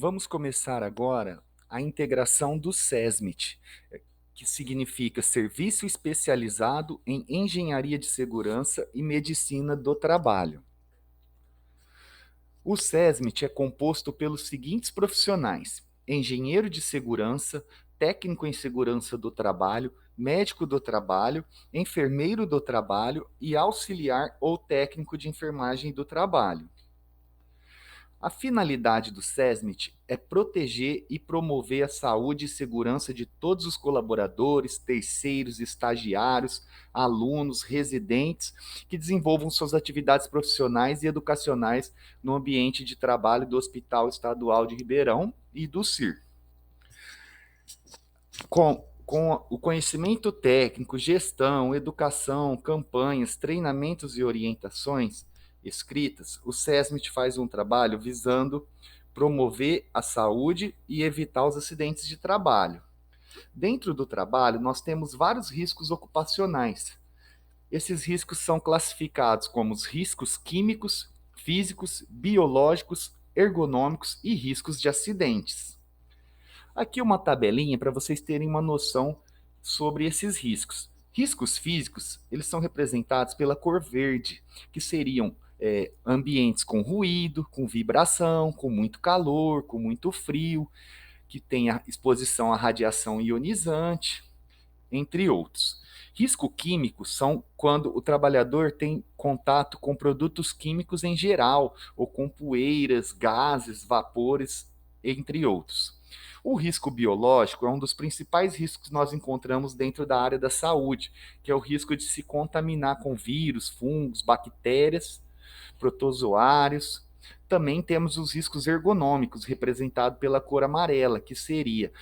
Vamos começar agora a integração do SESMIT, que significa Serviço Especializado em Engenharia de Segurança e Medicina do Trabalho. O SESMIT é composto pelos seguintes profissionais: engenheiro de segurança, técnico em segurança do trabalho, médico do trabalho, enfermeiro do trabalho e auxiliar ou técnico de enfermagem do trabalho. A finalidade do SESMIT é proteger e promover a saúde e segurança de todos os colaboradores, terceiros, estagiários, alunos, residentes que desenvolvam suas atividades profissionais e educacionais no ambiente de trabalho do Hospital Estadual de Ribeirão e do CIR. Com o conhecimento técnico, gestão, educação, campanhas, treinamentos e orientações escritas, o SESMIT faz um trabalho visando promover a saúde e evitar os acidentes de trabalho. Dentro do trabalho, nós temos vários riscos ocupacionais. Esses riscos são classificados como os riscos químicos, físicos, biológicos, ergonômicos e riscos de acidentes. Aqui uma tabelinha para vocês terem uma noção sobre esses riscos. Riscos físicos, eles são representados pela cor verde, que seriam ambientes com ruído, com vibração, com muito calor, com muito frio, que tem a exposição à radiação ionizante, entre outros. Risco químico são quando o trabalhador tem contato com produtos químicos em geral, ou com poeiras, gases, vapores, entre outros. O risco biológico é um dos principais riscos que nós encontramos dentro da área da saúde, que é o risco de se contaminar com vírus, fungos, bactérias, protozoários. Também temos os riscos ergonômicos, representado pela cor amarela, que seria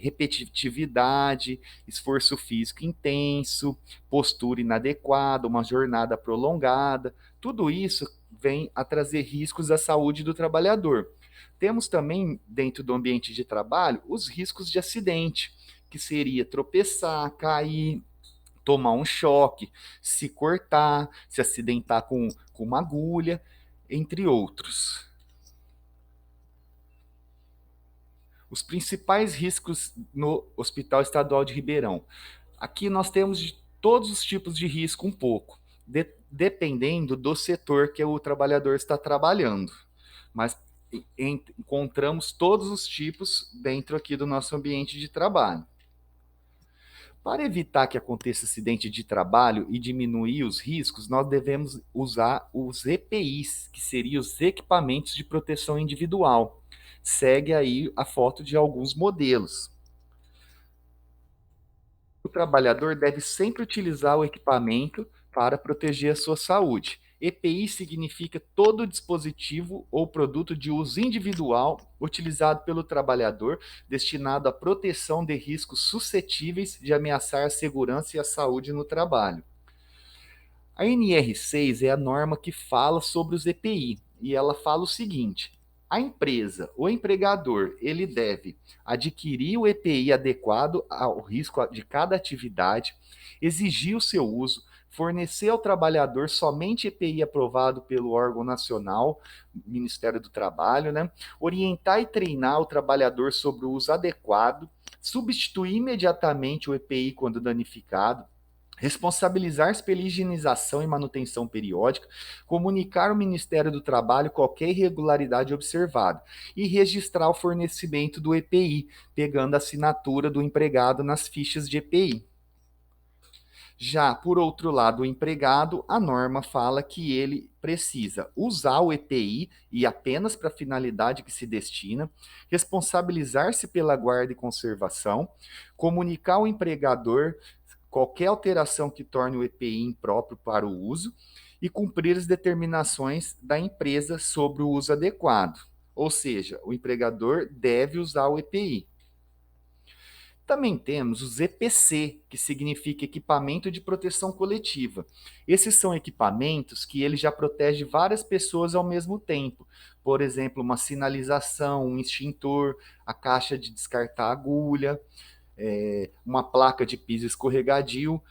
repetitividade, esforço físico intenso, postura inadequada, uma jornada prolongada. Tudo isso vem a trazer riscos à saúde do trabalhador. Temos também, dentro do ambiente de trabalho, os riscos de acidente, que seria tropeçar, cair, tomar um choque, se cortar, se acidentar com uma agulha, entre outros. Os principais riscos no Hospital Estadual de Ribeirão. Aqui nós temos de todos os tipos de risco um pouco, dependendo do setor que o trabalhador está trabalhando. Mas encontramos todos os tipos dentro aqui do nosso ambiente de trabalho. Para evitar que aconteça acidente de trabalho e diminuir os riscos, nós devemos usar os EPIs, que seriam os equipamentos de proteção individual. Segue aí a foto de alguns modelos. O trabalhador deve sempre utilizar o equipamento para proteger a sua saúde. EPI significa todo dispositivo ou produto de uso individual utilizado pelo trabalhador destinado à proteção de riscos suscetíveis de ameaçar a segurança e a saúde no trabalho. A NR6 é a norma que fala sobre os EPI e ela fala o seguinte: a empresa, o empregador, ele deve adquirir o EPI adequado ao risco de cada atividade, exigir o seu uso, fornecer ao trabalhador somente EPI aprovado pelo órgão nacional, Ministério do Trabalho, né? Orientar e treinar o trabalhador sobre o uso adequado, substituir imediatamente o EPI quando danificado, responsabilizar-se pela higienização e manutenção periódica, comunicar ao Ministério do Trabalho qualquer irregularidade observada e registrar o fornecimento do EPI, pegando a assinatura do empregado nas fichas de EPI. Já, por outro lado, o empregado, a norma fala que ele precisa usar o EPI e apenas para a finalidade que se destina, responsabilizar-se pela guarda e conservação, comunicar ao empregador qualquer alteração que torne o EPI impróprio para o uso e cumprir as determinações da empresa sobre o uso adequado. Ou seja, o empregador deve usar o EPI. Também temos os EPC, que significa Equipamento de Proteção Coletiva. Esses são equipamentos que ele já protege várias pessoas ao mesmo tempo. Por exemplo, uma sinalização, um extintor, a caixa de descartar agulha, uma placa de piso escorregadio.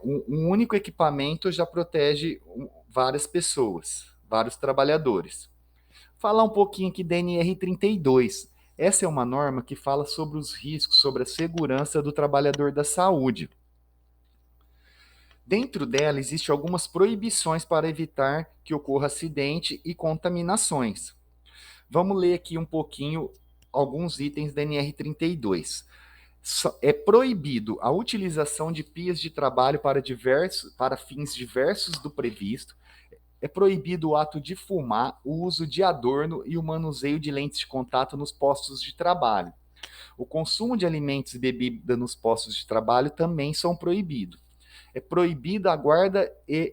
Um único equipamento já protege várias pessoas, vários trabalhadores. Falar um pouquinho aqui da NR32. Essa é uma norma que fala sobre os riscos, sobre a segurança do trabalhador da saúde. Dentro dela, existem algumas proibições para evitar que ocorra acidente e contaminações. Vamos ler aqui um pouquinho alguns itens da NR32. É proibido a utilização de pias de trabalho para fins diversos do previsto. É proibido o ato de fumar, o uso de adorno e o manuseio de lentes de contato nos postos de trabalho. O consumo de alimentos e bebida nos postos de trabalho também são proibidos. É proibida a guarda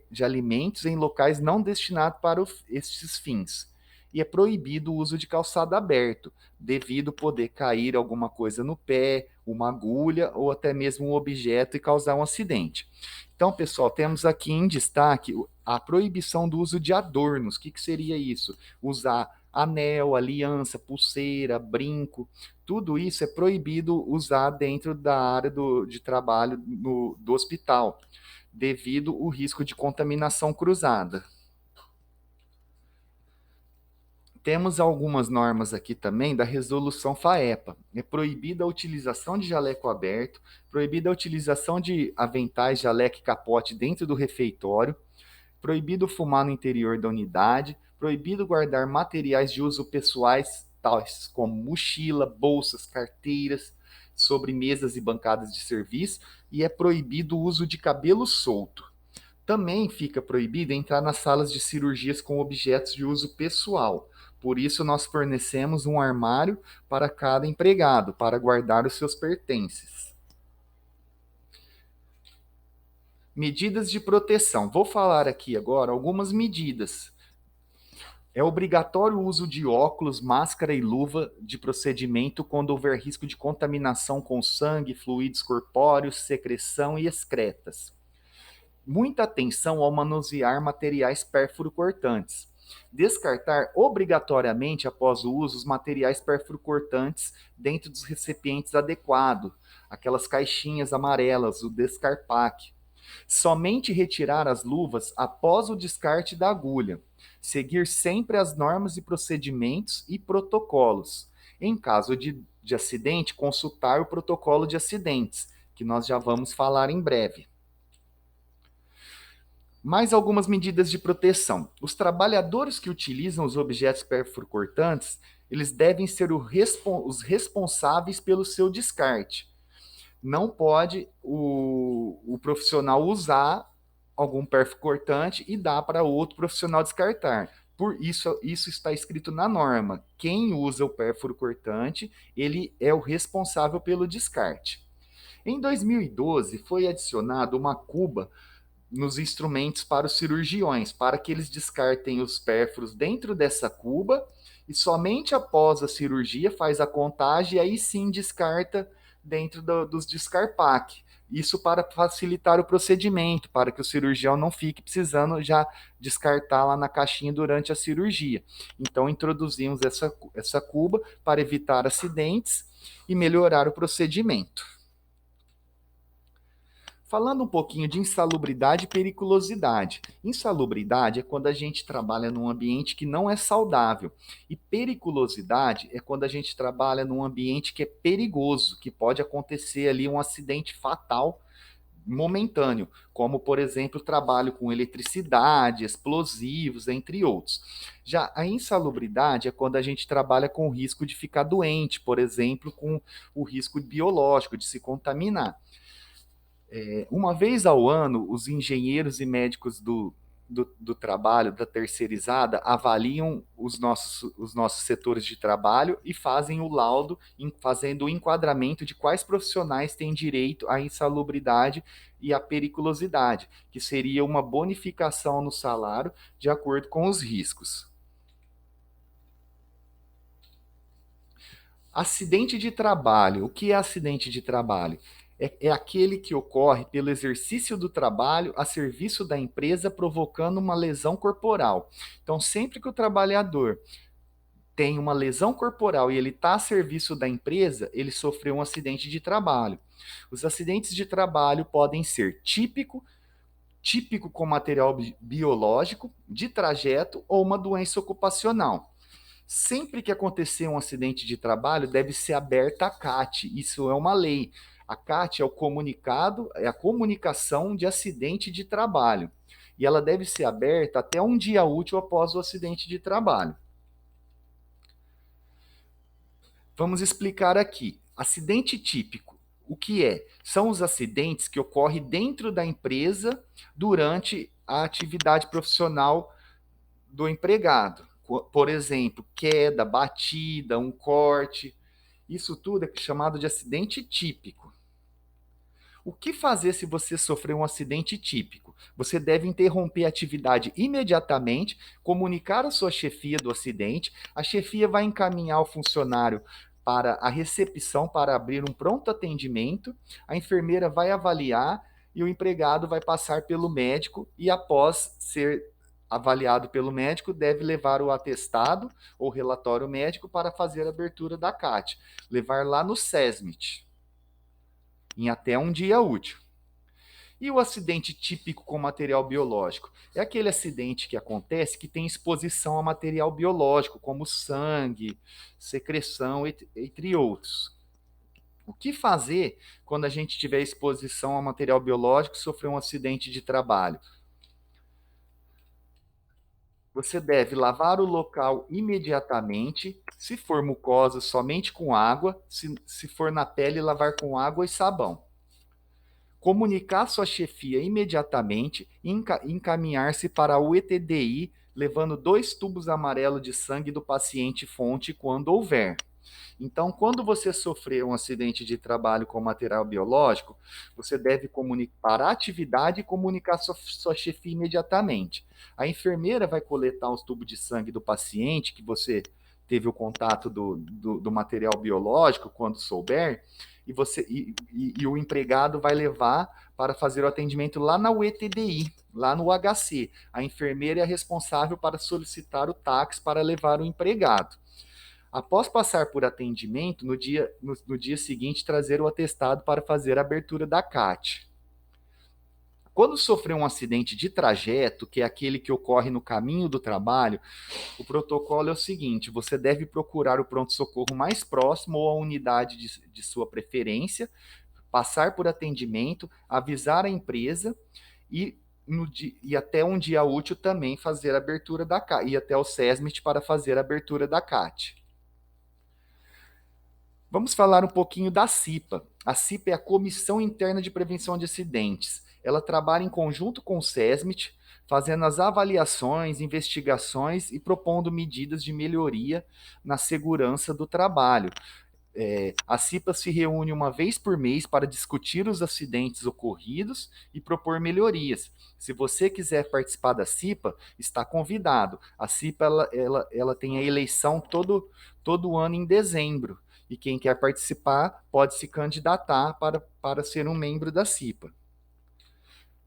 de alimentos em locais não destinados para estes fins. E é proibido o uso de calçado aberto, devido poder cair alguma coisa no pé, uma agulha ou até mesmo um objeto e causar um acidente. Então, pessoal, temos aqui em destaque a proibição do uso de adornos. O que seria isso? Usar anel, aliança, pulseira, brinco, tudo isso é proibido usar dentro da área de trabalho do hospital, devido ao risco de contaminação cruzada. Temos algumas normas aqui também da resolução FAEPA. É proibida a utilização de jaleco aberto, proibida a utilização de aventais, jaleco e capote dentro do refeitório, proibido fumar no interior da unidade, proibido guardar materiais de uso pessoais, tais como mochila, bolsas, carteiras, sobre mesas e bancadas de serviço, e é proibido o uso de cabelo solto. Também fica proibido entrar nas salas de cirurgias com objetos de uso pessoal. Por isso, nós fornecemos um armário para cada empregado, para guardar os seus pertences. Medidas de proteção. Vou falar aqui agora algumas medidas. É obrigatório o uso de óculos, máscara e luva de procedimento quando houver risco de contaminação com sangue, fluidos corpóreos, secreção e excretas. Muita atenção ao manusear materiais pérfuro-cortantes. Descartar obrigatoriamente, após o uso, os materiais pérfuro-cortantes dentro dos recipientes adequados, aquelas caixinhas amarelas, o descarpac. Somente retirar as luvas após o descarte da agulha. Seguir sempre as normas e procedimentos e protocolos. Em caso de acidente, consultar o protocolo de acidentes, que nós já vamos falar em breve. Mais algumas medidas de proteção. Os trabalhadores que utilizam os objetos perfuro-cortantes, eles devem ser os responsáveis pelo seu descarte. Não pode o profissional usar algum perfuro-cortante e dar para outro profissional descartar. Por isso, isso está escrito na norma. Quem usa o perfuro-cortante, ele é o responsável pelo descarte. Em 2012, foi adicionado uma cuba nos instrumentos para os cirurgiões, para que eles descartem os pérfuros dentro dessa cuba e somente após a cirurgia faz a contagem e aí sim descarta dentro dos descarpac. Isso para facilitar o procedimento, para que o cirurgião não fique precisando já descartar lá na caixinha durante a cirurgia. Então introduzimos essa cuba para evitar acidentes e melhorar o procedimento. Falando um pouquinho de insalubridade e periculosidade. Insalubridade é quando a gente trabalha num ambiente que não é saudável. E periculosidade é quando a gente trabalha num ambiente que é perigoso, que pode acontecer ali um acidente fatal momentâneo, como, por exemplo, trabalho com eletricidade, explosivos, entre outros. Já a insalubridade é quando a gente trabalha com o risco de ficar doente, por exemplo, com o risco biológico de se contaminar. Uma vez ao ano, os engenheiros e médicos do trabalho, da terceirizada, avaliam os nossos setores de trabalho e fazem o laudo, fazendo o enquadramento de quais profissionais têm direito à insalubridade e à periculosidade, que seria uma bonificação no salário de acordo com os riscos. Acidente de trabalho. O que é acidente de trabalho? É aquele que ocorre pelo exercício do trabalho a serviço da empresa, provocando uma lesão corporal. Então, sempre que o trabalhador tem uma lesão corporal e ele está a serviço da empresa, ele sofreu um acidente de trabalho. Os acidentes de trabalho podem ser típico com material biológico, de trajeto ou uma doença ocupacional. Sempre que acontecer um acidente de trabalho, deve ser aberta a CAT. Isso é uma lei. A CAT é o comunicado, é a comunicação de acidente de trabalho. E ela deve ser aberta até um dia útil após o acidente de trabalho. Vamos explicar aqui. Acidente típico. O que é? São os acidentes que ocorrem dentro da empresa durante a atividade profissional do empregado. Por exemplo, queda, batida, um corte. Isso tudo é chamado de acidente típico. O que fazer se você sofreu um acidente típico? Você deve interromper a atividade imediatamente, comunicar à sua chefia do acidente, a chefia vai encaminhar o funcionário para a recepção para abrir um pronto atendimento, a enfermeira vai avaliar e o empregado vai passar pelo médico e após ser avaliado pelo médico, deve levar o atestado ou relatório médico para fazer a abertura da CAT, levar lá no SESMIT em até um dia útil. E o acidente típico com material biológico? É aquele acidente que acontece que tem exposição a material biológico, como sangue, secreção, entre outros. O que fazer quando a gente tiver exposição a material biológico e sofrer um acidente de trabalho? Você deve lavar o local imediatamente, se for mucosa, somente com água, se for na pele, lavar com água e sabão. Comunicar sua chefia imediatamente e encaminhar-se para o ETDI, levando 2 tubos amarelos de sangue do paciente fonte quando houver. Então, quando você sofrer um acidente de trabalho com material biológico, você deve parar a atividade e comunicar sua chefia imediatamente. A enfermeira vai coletar os tubos de sangue do paciente, que você teve o contato do material biológico, quando souber, e o empregado vai levar para fazer o atendimento lá na UETDI, lá no HC. A enfermeira é responsável para solicitar o táxi para levar o empregado. Após passar por atendimento, no dia seguinte, trazer o atestado para fazer a abertura da CAT. Quando sofrer um acidente de trajeto, que é aquele que ocorre no caminho do trabalho, o protocolo é o seguinte: você deve procurar o pronto-socorro mais próximo ou a unidade de sua preferência, passar por atendimento, avisar a empresa e, e até um dia útil também fazer a abertura da CAT, e até o SESMIT para fazer a abertura da CAT. Vamos falar um pouquinho da CIPA. A CIPA é a Comissão Interna de Prevenção de Acidentes. Ela trabalha em conjunto com o SESMIT, fazendo as avaliações, investigações e propondo medidas de melhoria na segurança do trabalho. A CIPA se reúne uma vez por mês para discutir os acidentes ocorridos e propor melhorias. Se você quiser participar da CIPA, está convidado. A CIPA ela tem a eleição todo ano em dezembro. E quem quer participar pode se candidatar para ser um membro da CIPA.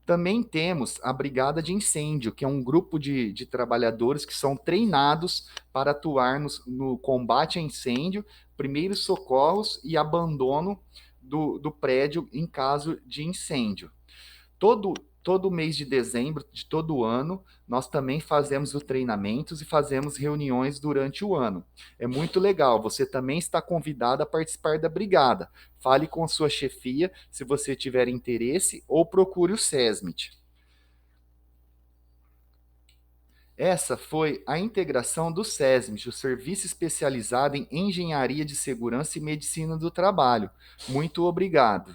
Também temos a Brigada de Incêndio, que é um grupo de trabalhadores que são treinados para atuar no combate a incêndio, primeiros socorros e abandono do prédio em caso de incêndio. Todo mês de dezembro de todo ano, nós também fazemos os treinamentos e fazemos reuniões durante o ano. É muito legal, você também está convidado a participar da brigada. Fale com sua chefia se você tiver interesse ou procure o SESMIT. Essa foi a integração do SESMIT, o Serviço Especializado em Engenharia de Segurança e Medicina do Trabalho. Muito obrigado.